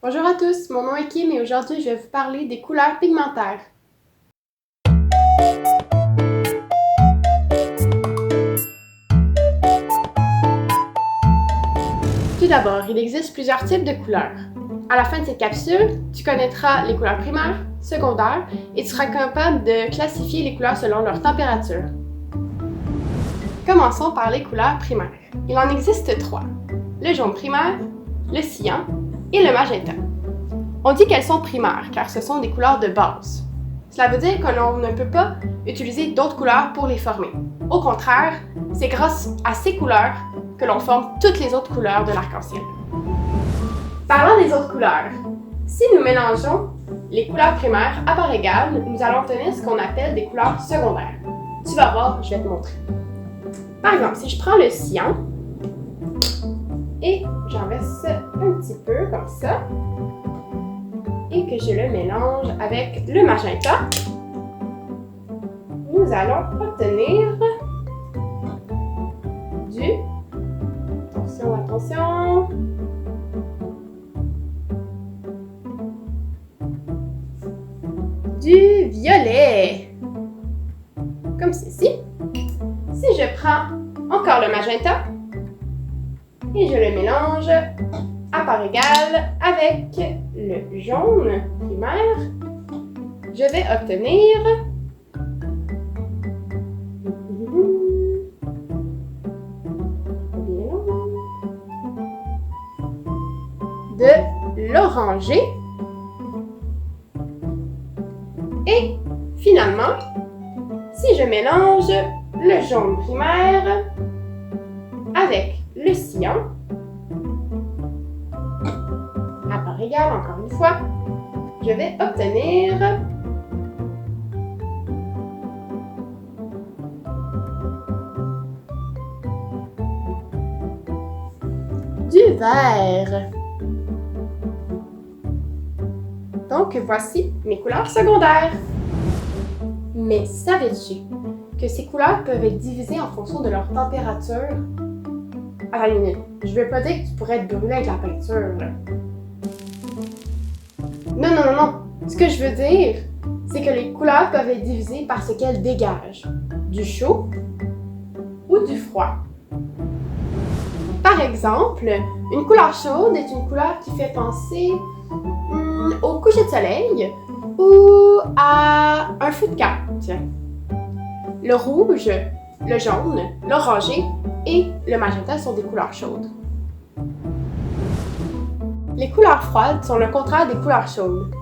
Bonjour à tous, mon nom est Kim et aujourd'hui je vais vous parler des couleurs pigmentaires. Tout d'abord, il existe plusieurs types de couleurs. À la fin de cette capsule, tu connaîtras les couleurs primaires, secondaires et tu seras capable de classifier les couleurs selon leur température. Commençons par les couleurs primaires. Il en existe trois: le jaune primaire, le cyan et le magenta. On dit qu'elles sont primaires car ce sont des couleurs de base. Cela veut dire que l'on ne peut pas utiliser d'autres couleurs pour les former. Au contraire, c'est grâce à ces couleurs que l'on forme toutes les autres couleurs de l'arc-en-ciel. Parlant des autres couleurs, si nous mélangeons les couleurs primaires à parts égales, nous allons obtenir ce qu'on appelle des couleurs secondaires. Tu vas voir, je vais te montrer. Par exemple, si je prends le cyan et j'en verse un petit peu comme ça et que je le mélange avec le magenta, nous allons obtenir du... Attention, du violet, comme ceci. Si je prends encore le magenta et je le mélange à parts égales avec le jaune primaire, je vais obtenir de l'orangé. Et finalement, si je mélange le jaune primaire avec le cyan, à parts égales encore une fois, je vais obtenir du vert. Donc, voici mes couleurs secondaires. Mais savais-tu que ces couleurs peuvent être divisées en fonction de leur température? À la minute, je veux pas dire que tu pourrais être brûlé avec la peinture, là. Non. Ce que je veux dire, c'est que les couleurs peuvent être divisées par ce qu'elles dégagent. Du chaud ou du froid. Par exemple, une couleur chaude est une couleur qui fait penser au coucher de soleil ou à un feu de camp. Tiens. Le rouge, le jaune, l'orangé et le magenta sont des couleurs chaudes. Les couleurs froides sont le contraire des couleurs chaudes.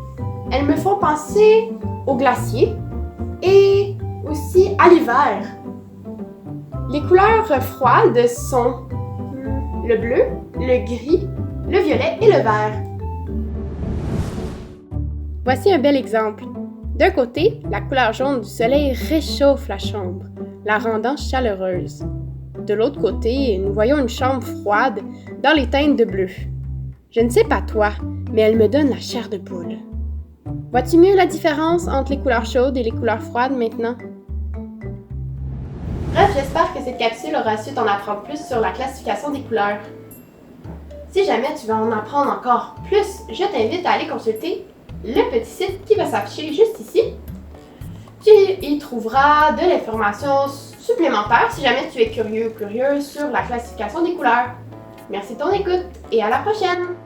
Elles me font penser au glacier et aussi à l'hiver. Les couleurs froides sont le bleu, le gris, le violet et le vert. Voici un bel exemple. D'un côté, la couleur jaune du soleil réchauffe la chambre, la rendant chaleureuse. De l'autre côté, nous voyons une chambre froide dans les teintes de bleu. Je ne sais pas toi, mais elle me donne la chair de poule. Vois-tu mieux la différence entre les couleurs chaudes et les couleurs froides maintenant? Bref, j'espère que cette capsule aura su t'en apprendre plus sur la classification des couleurs. Si jamais tu veux en apprendre encore plus, je t'invite à aller consulter le petit site qui va s'afficher juste ici. Tu y trouveras de l'information supplémentaire si jamais tu es curieux ou curieuse sur la classification des couleurs. Merci de ton écoute et à la prochaine!